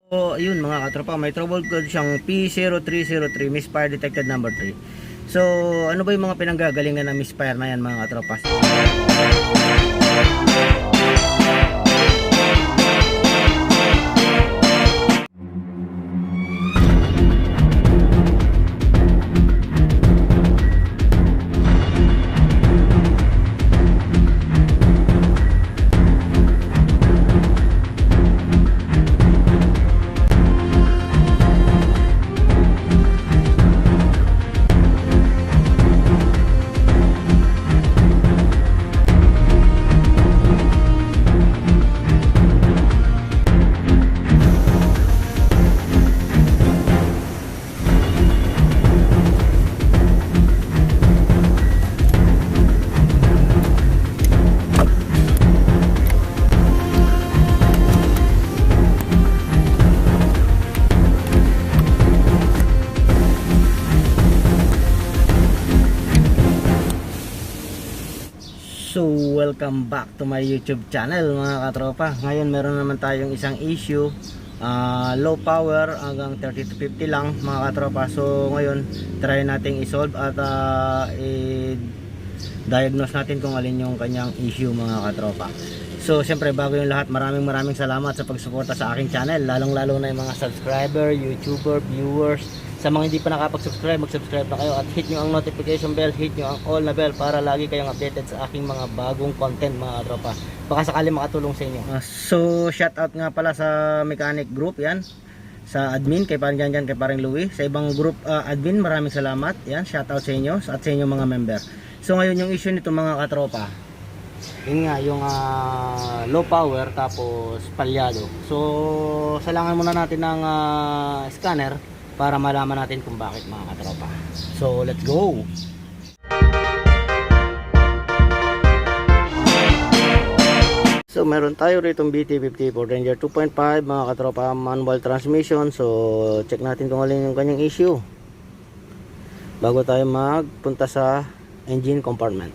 So, ayun mga katropa, may trouble code siyang P0303 misfire detected number 3. So, ano ba yung mga pinanggagalingan ng misfire na yan mga katropa? So, welcome back to my YouTube channel mga katropa. Ngayon meron naman tayong isang issue, low power hanggang 30 to 50 lang mga katropa. So, ngayon try nating i-solve at i-diagnose natin kung alin yung kanyang issue mga katropa. So, siyempre bago yung lahat, maraming salamat sa pagsuporta sa aking channel, lalong-lalo na yung mga subscriber, YouTuber, viewers. Sa mga hindi pa nakapag-subscribe, mag-subscribe na kayo at hit nyo ang notification bell, hit nyo ang all na bell para lagi kayong updated sa aking mga bagong content mga katropa. Baka sakali makatulong sa inyo. So, shoutout nga pala sa mechanic group, yan. Sa admin, kay Parang Janjan, kay Parang Louie. Sa ibang group admin, maraming salamat. Yan, shoutout sa inyo at sa inyo mga member. So, ngayon yung issue nito mga katropa, yun nga, yung low power tapos palyado. So, salangan muna natin ng scanner para malaman natin kung bakit mga katropa. So, let's go! So, meron tayo rito BT54 Ranger 2.5 mga katropa, manual transmission. So, check natin kung alin yung kanyang issue bago tayo magpunta sa engine compartment.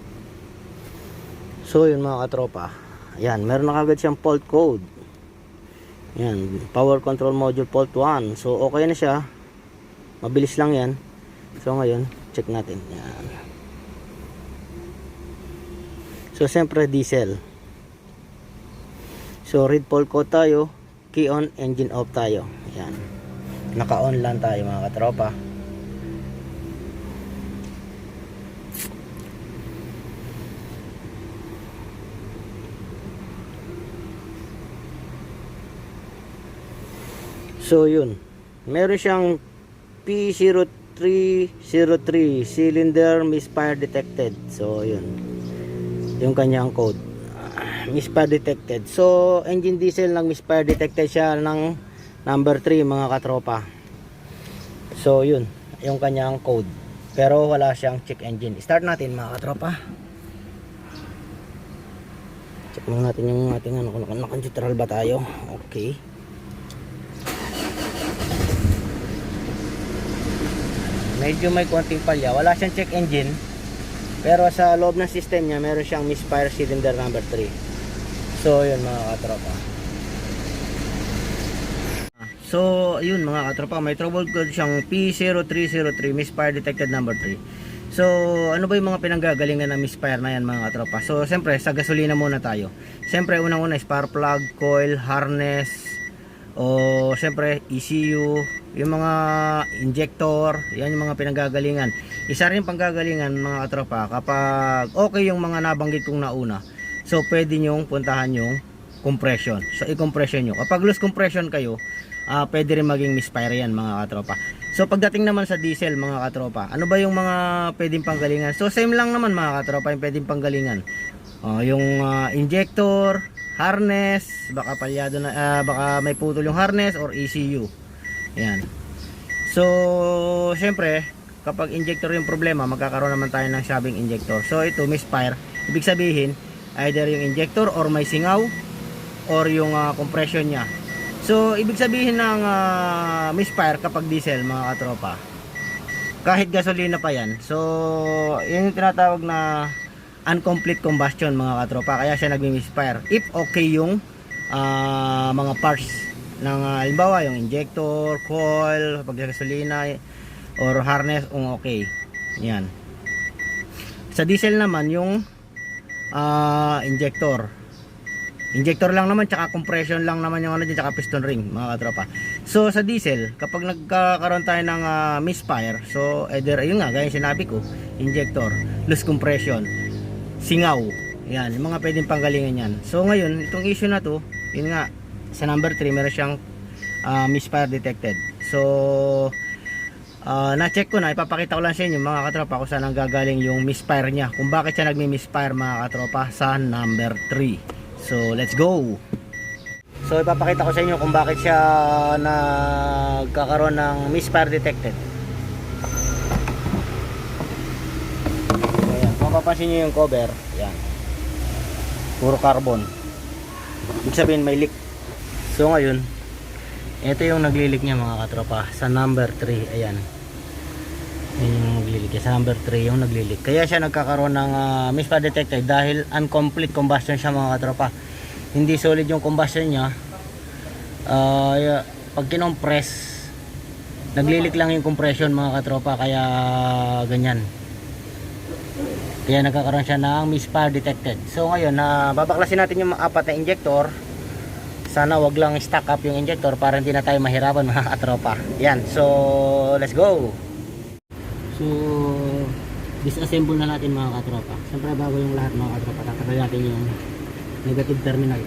So, yun mga katropa, ayan, meron na kagad siyang fault code. Ayan, power control module fault 1. So, okay na siya. Mabilis lang yan. So ngayon, check natin. Yan. So siyempre diesel. So read fault code tayo. Key on, engine off tayo. Yan. Naka-on lang tayo mga katropa. So yun. Meron siyang P0303 cylinder misfire detected. So yun yung kanyang code, misfire detected. So engine diesel ng misfire detected siya ng number 3 mga katropa. So yun yung kanyang code, pero wala siyang check engine. Start natin mga katropa. Check muna natin yung ating kung naka-neutral ba tayo. Okay. Medyo may konting palya, wala siyang check engine, pero sa loob ng system niya meron siyang misfire cylinder number 3. So yun mga katropa. So yun mga katropa, may trouble code siyang P0303 misfire detected number 3. So ano ba yung mga pinanggagalingan ng misfire na yan mga katropa? So siyempre sa gasolina muna tayo. Siyempre unang-una spark plug, coil, harness, o siyempre ECU, yung mga injector, yan yung mga pinanggagalingan. Isa rin panggagalingan mga katropa kapag okay yung mga nabanggit kong nauna. So pwede nyong puntahan yung compression. So i-compression nyo. Kapag loose compression kayo, pwede rin maging misfire yan mga katropa. So pagdating naman sa diesel mga katropa, ano ba yung mga pwedeng panggalingan? So same lang naman mga katropa yung pwedeng panggalingan. Yung injector, harness, baka palyado na, baka may putol yung harness or ECU. Yan. So syempre kapag injector yung problema, magkakaroon naman tayo ng shoving injector. So ito misfire, ibig sabihin either yung injector or may singaw or yung compression nya. So ibig sabihin ng misfire kapag diesel mga katropa, kahit gasolina pa yan, so yun yung tinatawag na incomplete combustion mga katropa, kaya siya nagmi-misfire if okay yung mga parts ng halimbawa yung injector, coil, paggasolina or harness, okay. Yan. Sa diesel naman yung injector lang naman, tsaka compression lang naman yung ano dyan, tsaka piston ring, mga katropa. So sa diesel, kapag nagkakaroon tayo ng misfire, so either ayun nga, gaya sinabi ko, injector, loose compression, singaw, yan, yung mga pwedeng panggalingan yan. So ngayon, itong issue na to, yun nga, sa number 3 meron siyang misfire detected. So na-check ko na, ipapakita ko lang sa inyo mga katropa kung saan ang gagaling yung misfire nya, kung bakit siya nagmi-misfire mga katropa sa number 3. So let's go. So ipapakita ko sa inyo kung bakit siya nagkakaroon ng misfire detected. Ayan, kung mapapansin nyo yung cover, yan, puro carbon, ibig sabihin may leak. So ngayon, ito yung naglilik niya mga katropa sa number 3. Ayan, yun yung naglilik sa number 3, yung naglilik. Kaya siya nagkakaroon ng misfire detected dahil incomplete combustion siya mga katropa. Hindi solid yung combustion niya. Pag kinompress, naglilik lang yung compression mga katropa, kaya ganyan. Kaya nagkakaroon siya ng misfire detected. So ngayon, babaklasin natin yung 4 na injector. Sana wag lang stack up yung injector para hindi na tayo mahirapan mga katropa. Yan, so let's go. So disassemble na natin mga katropa. Siyempre bago yung lahat mga katropa, tatanggalin natin yung negative terminal.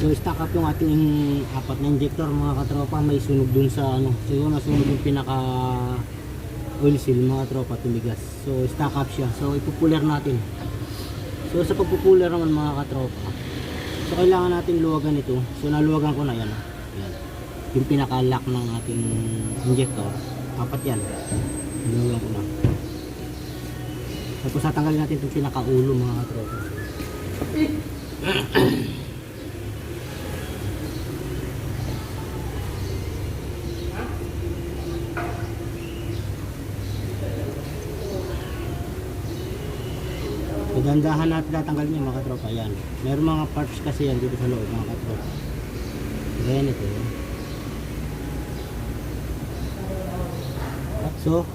So stack up yung ating 4 na injector mga katropa, may sunog dun sa ano, siguro nasunog yung pinaka oil seal mga katropa, tumigas. So stack up siya, so ipupuller natin. So sa pagpupuller naman mga katropa, so kailangan natin luwagan ito. So naluwagan ko na yan, yan. Yung pinaka lock ng ating injector, 4 yan, naluwagan ko na. Tapos tatanggalin natin itong pinaka ulo mga katropa. Dandahan natin tatanggal niya mga katropa. Yan, meron mga parts kasi yan dito sa loob mga katropa. Ganyan ito. So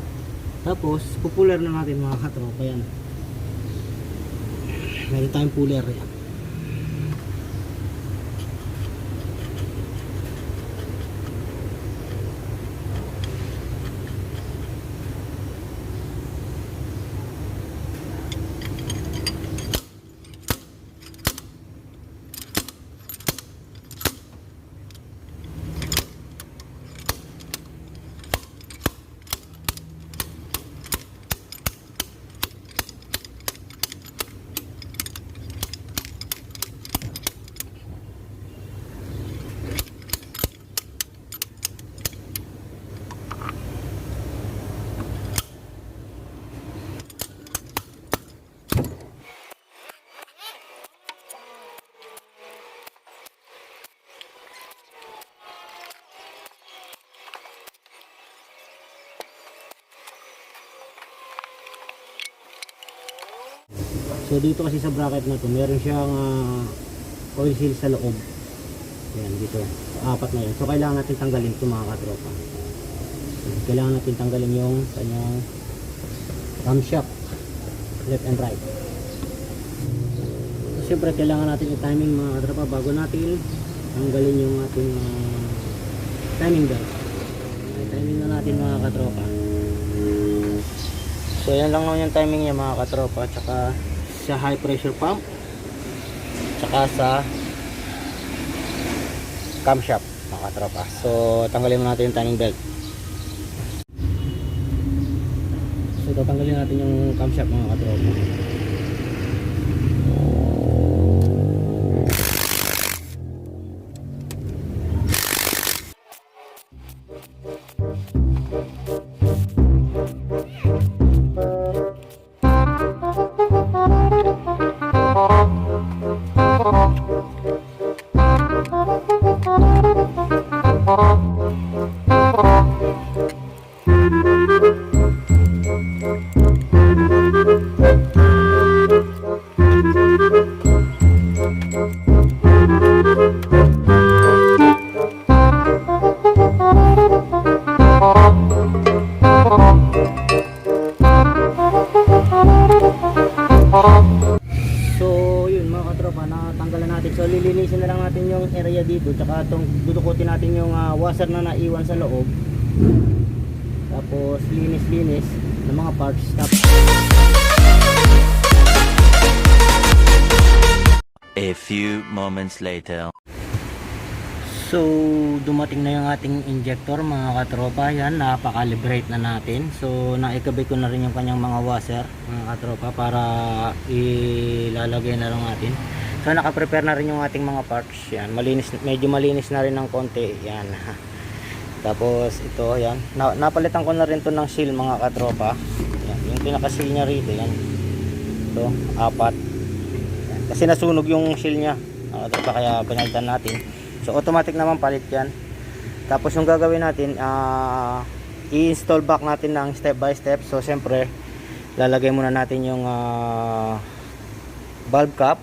tapos pupuller na natin mga katropa. Yan, meron tayong puller yan. So dito kasi sa bracket na to, meron siyang oil seal sa loob. Ayan, dito. 4 na yun. So kailangan natin tanggalin ito mga katropa. Kailangan natin tanggalin yung kanyang camshaft, left and right. Siyempre kailangan natin i-timing mga katropa bago natin tanggalin yung ating timing belt. I-timing na natin mga katropa. So yan lang naman yung timing niya mga katropa, tsaka sa high pressure pump, tsaka sa camshaft mga katropa. So tanggalin mo natin yung timing belt. So tatanggalin natin yung camshaft mga katropa. So yun mga katropa, natanggalan natin. So lilinisin na lang natin yung area dito, tsaka itong dudukutin natin yung washer na naiwan sa loob. Tapos linis-linis ng mga parts. A few moments later. So dumating na yung ating injector mga katropa. Yan, napakalibrate na natin. So naikabit ko na rin yung kanyang mga washer mga katropa para ilalagay na lang natin. So nakaprepare na rin yung ating mga parts. Yan, malinis, medyo malinis na rin ng konti. Yan. Tapos ito, yan, napalitan ko na rin to ng seal mga katropa. Yan, yung pinaka seal nya rito, yan. Ito, 4. Yan, kasi nasunog yung seal nya mga katropa, kaya pinalitan natin. So automatic naman palit yan. Tapos yung gagawin natin, i-install back natin ng step by step. So siyempre lalagay muna natin yung valve cap.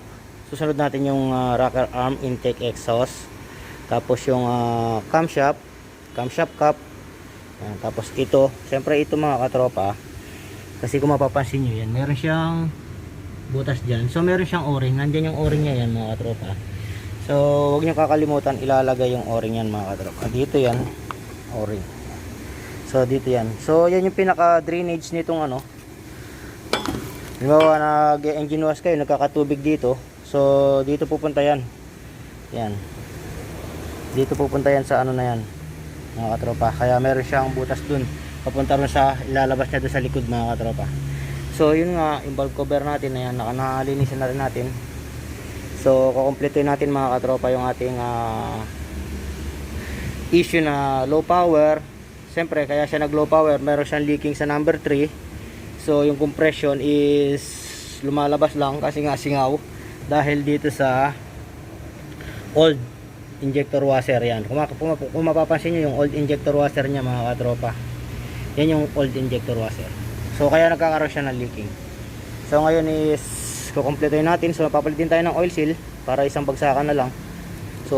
Susunod natin yung rocker arm intake exhaust. Tapos yung camshaft cap. Yan. Tapos ito, siyempre ito mga katropa, kasi kung mapapansin nyo yan, meron siyang butas dyan. So meron siyang o-ring, nandyan yung o-ring nya yan mga katropa. So huwag nyo kakalimutan ilalagay yung o-ring yan mga katropa. Dito yan, o-ring. So dito yan. So yan yung pinaka drainage nitong ano. Halimbawa nag-engine wash kayo, nagkakatubig dito. So dito pupunta yan. Yan. Dito pupunta yan sa ano na yan mga katropa. Kaya meron siyang butas dun. Papunta rin sa ilalabas niya doon sa likod mga katropa. So yun nga, yung valve cover natin na yan, nakalinisan na rin natin. So kukumpletuhin natin mga katropa yung ating issue na low power. Siyempre kaya siya nag low power, meron siyang leaking sa number 3. So yung compression is lumalabas lang kasi nga singaw dahil dito sa old injector washer yan. Kung mapapansin nyo yung old injector washer nya mga katropa, yan yung old injector washer. So kaya nagkakaroon siya ng leaking. So ngayon is kukumpletuhin natin. So papalitin tayo ng oil seal para isang bagsakan na lang. So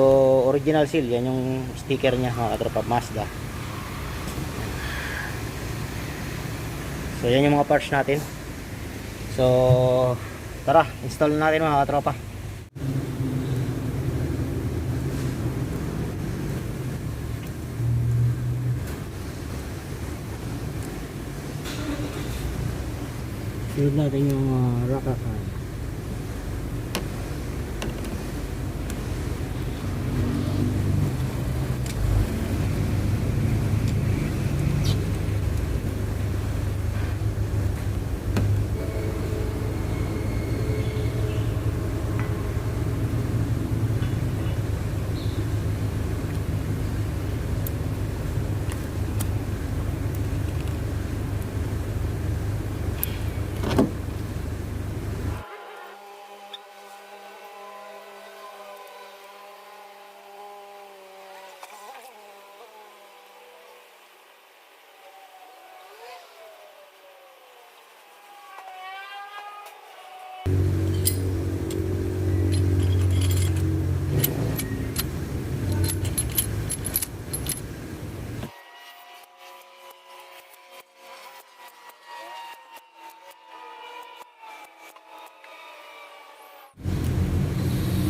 original seal, yan yung sticker nya mga katropa, Mazda. So yan yung mga parts natin. So tara, install natin mga katropa. Sunod natin yung rocker arm.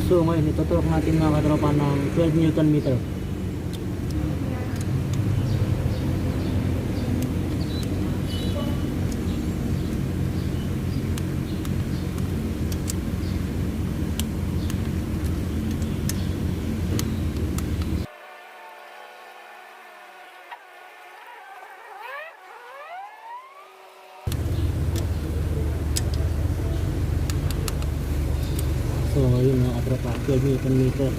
So ngayon ituturok natin mga katropa ng 12 Newton meter. So ayun mga katropa, 12 Newton meter.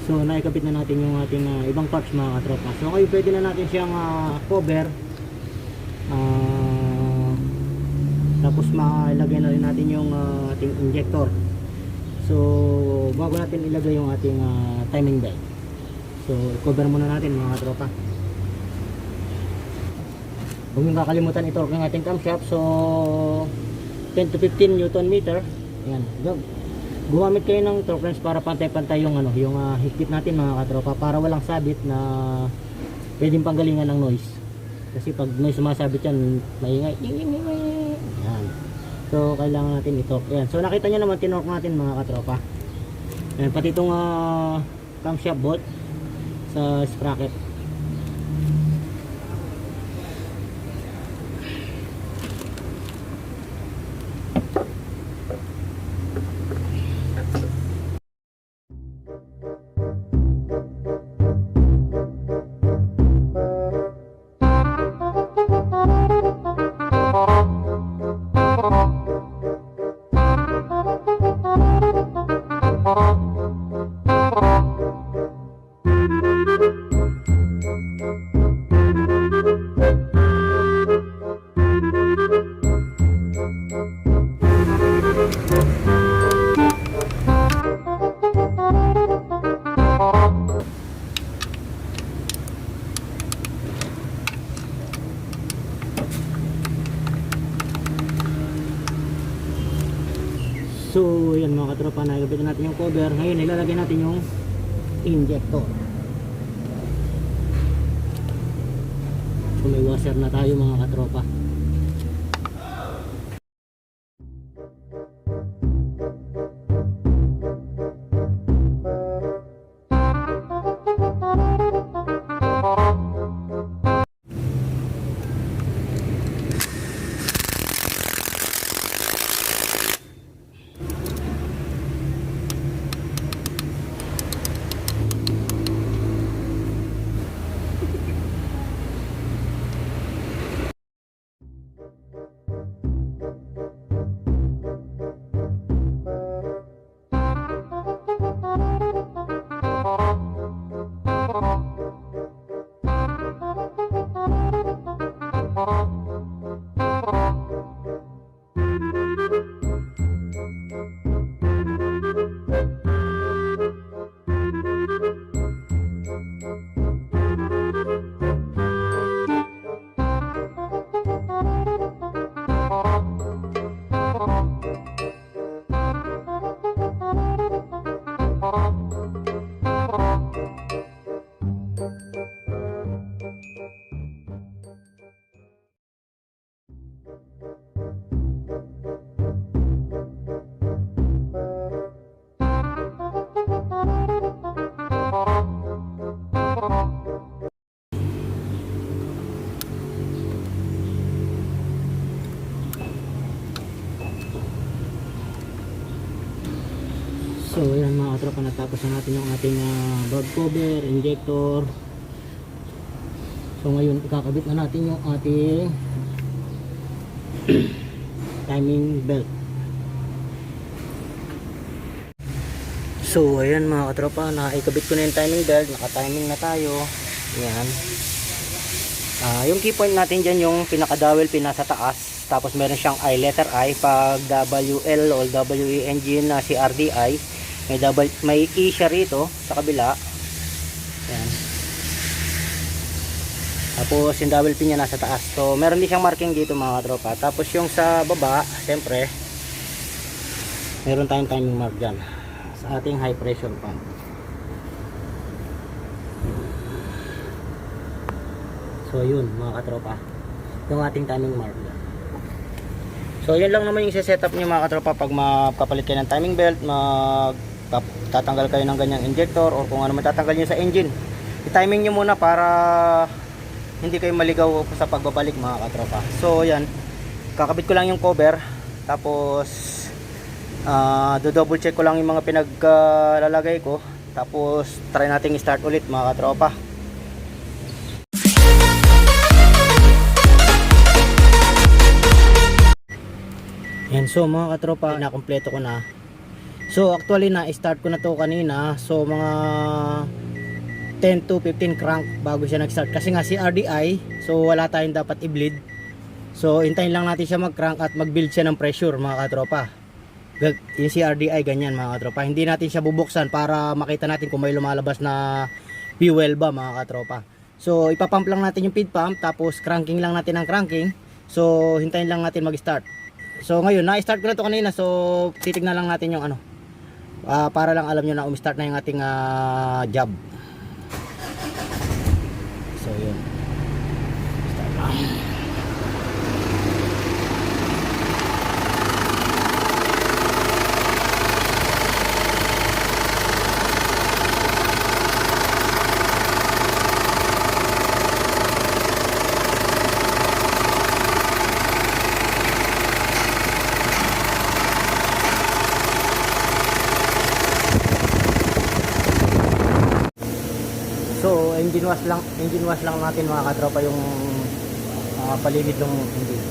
So naikabit na natin yung ating ibang parts mga katropa. So ngayon pwede na natin siyang cover. Tapos mailagay na rin natin yung ating injector. So bago natin ilagay yung ating timing belt, so cover muna natin mga katropa. Huwag niyong kakalimutan i-torque ng ating camshaft. So 10 to 15 Newton meter. Ayan, gumamit kayo ng torque wrench para pantay-pantay yung yung higpit natin mga katropa, para walang sabit na pwedeng panggalingan ng noise. Kasi pag may sumasabit yan, maingay. Ayan. So kailangan natin i-torque. Ayan. So nakita nyo naman, tinorque natin mga katropa. Ayan, pati itong camshaft bolt sa sprocket. So yan mga katropa, nakikabit natin yung cover. Ngayon ilalagay natin yung injector. So may washer na tayo mga katropa. So ayan mga katropa, natapos na natin yung ating valve cover, injector. So ngayon ikakabit na natin yung ating timing belt. So ayan mga katropa, naikabit ko na yung timing belt, naka-timing na tayo. Ayan. Yung key point natin dyan, yung pinaka-dowel pinasa taas, tapos meron siyang I, letter I. Pag WL o WE engine na si RDI, may E siya rito sa kabila. Ayan. Tapos yung dowel pin niya nasa taas. So meron din siyang marking dito mga katropa. Tapos yung sa baba, siyempre meron tayong timing mark dyan sa ating high pressure pump. So yun mga katropa, yung ating timing mark dyan. So yan lang naman yung setup nyo mga katropa pag magpapalit kayo ng timing belt, tatanggal kayo ng ganyang injector or kung ano man tatanggal nyo sa engine. I-timing nyo muna para hindi kayo maligaw sa pagbabalik mga katropa. So yan, kakabit ko lang yung cover, tapos do-double check ko lang yung mga pinaglalagay ko, tapos try nating i-start ulit mga katropa. Yan, so mga katropa, na-kompleto ko na. So actually na-start ko na to kanina. So mga 10 to 15 crank bago siya nag-start. Kasi nga si RDI, so wala tayong dapat i-bleed. So hintayin lang natin siya mag-crank at mag-build siya ng pressure mga katropa. Yung si RDI ganyan mga katropa. Hindi natin siya bubuksan para makita natin kung may lumalabas na fuel ba mga katropa. So ipapump lang natin yung feed pump, tapos cranking lang natin ang cranking. So hintayin lang natin mag-start. So ngayon, na-start ko na to kanina. So titignan lang natin yung ano, para lang alam nyo na umi-start na yung ating job. So yun, start na. So engine wash lang natin mga katropa yung paligid ng engine.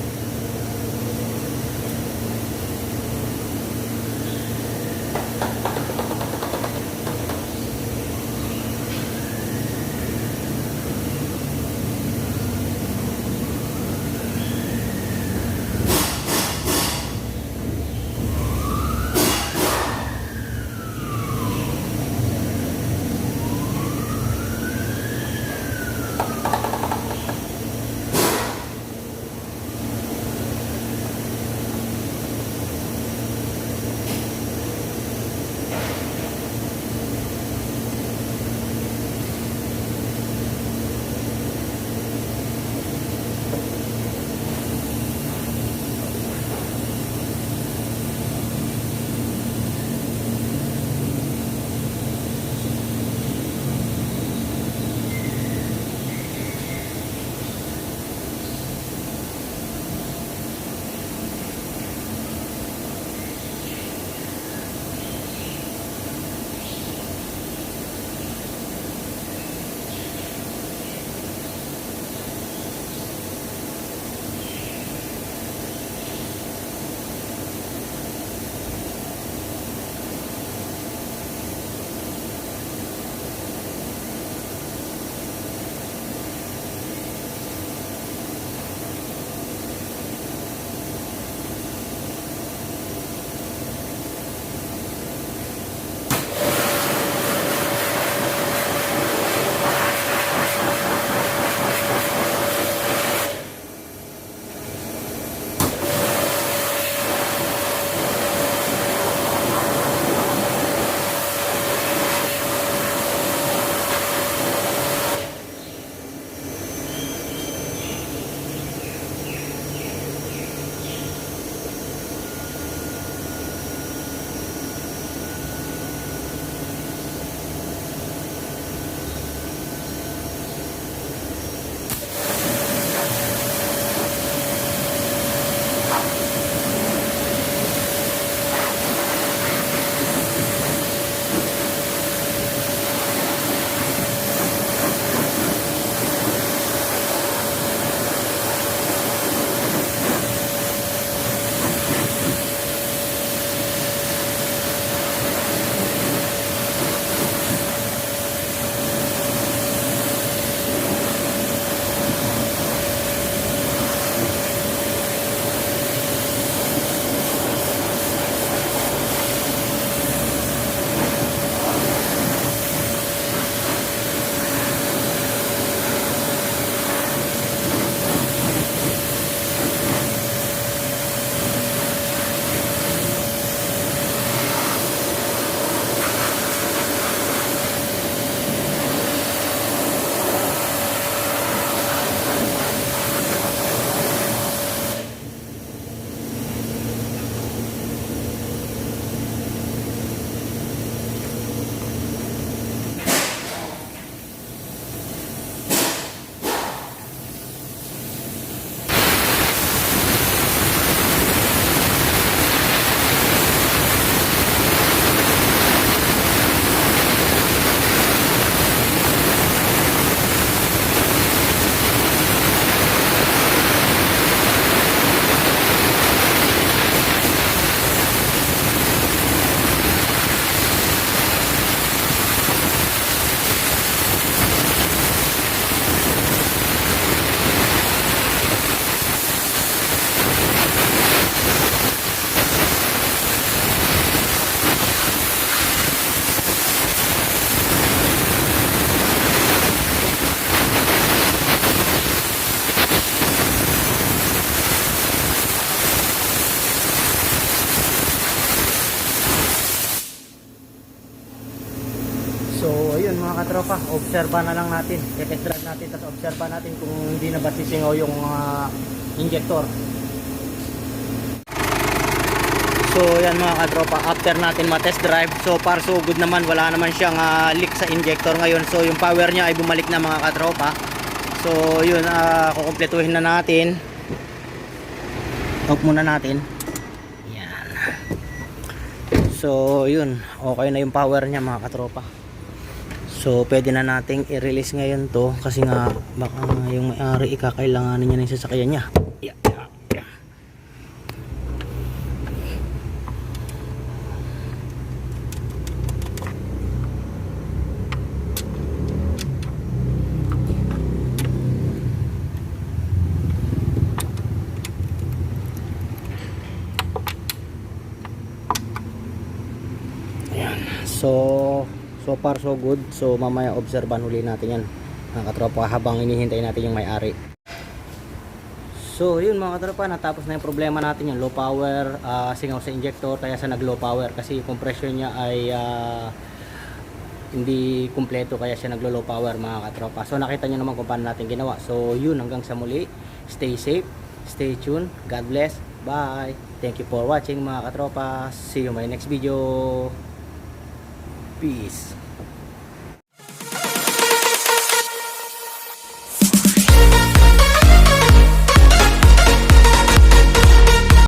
So ayun mga katropa, obserba na lang natin, test drive natin, tapos obserba natin kung hindi na ba sisingaw yung injector. So yan mga katropa, after natin ma-test drive, so far so good naman, wala naman siyang leak sa injector ngayon. So yung power niya ay bumalik na mga katropa. So yun, kukumpletuhin na natin. Off muna natin. Yan. So yun, okay na yung power niya mga katropa. So pwede na nating i-release ngayon to, kasi nga baka yung may-ari ikakailanganin niya ng sasakyan niya. Yeah. So far so good. So mamaya obserban uli natin yan mga katropa habang hinihintay natin yung may-ari. So yun mga katropa, natapos na yung problema natin, yung low power, singaw sa injector, kaya sa nag low power kasi yung compression niya ay hindi kumpleto, kaya siya naglo low power mga katropa. So nakita nyo naman kung paano natin ginawa. So yun, hanggang sa muli, stay safe, stay tuned, God bless, bye, thank you for watching mga katropa, see you in my next video. Peace.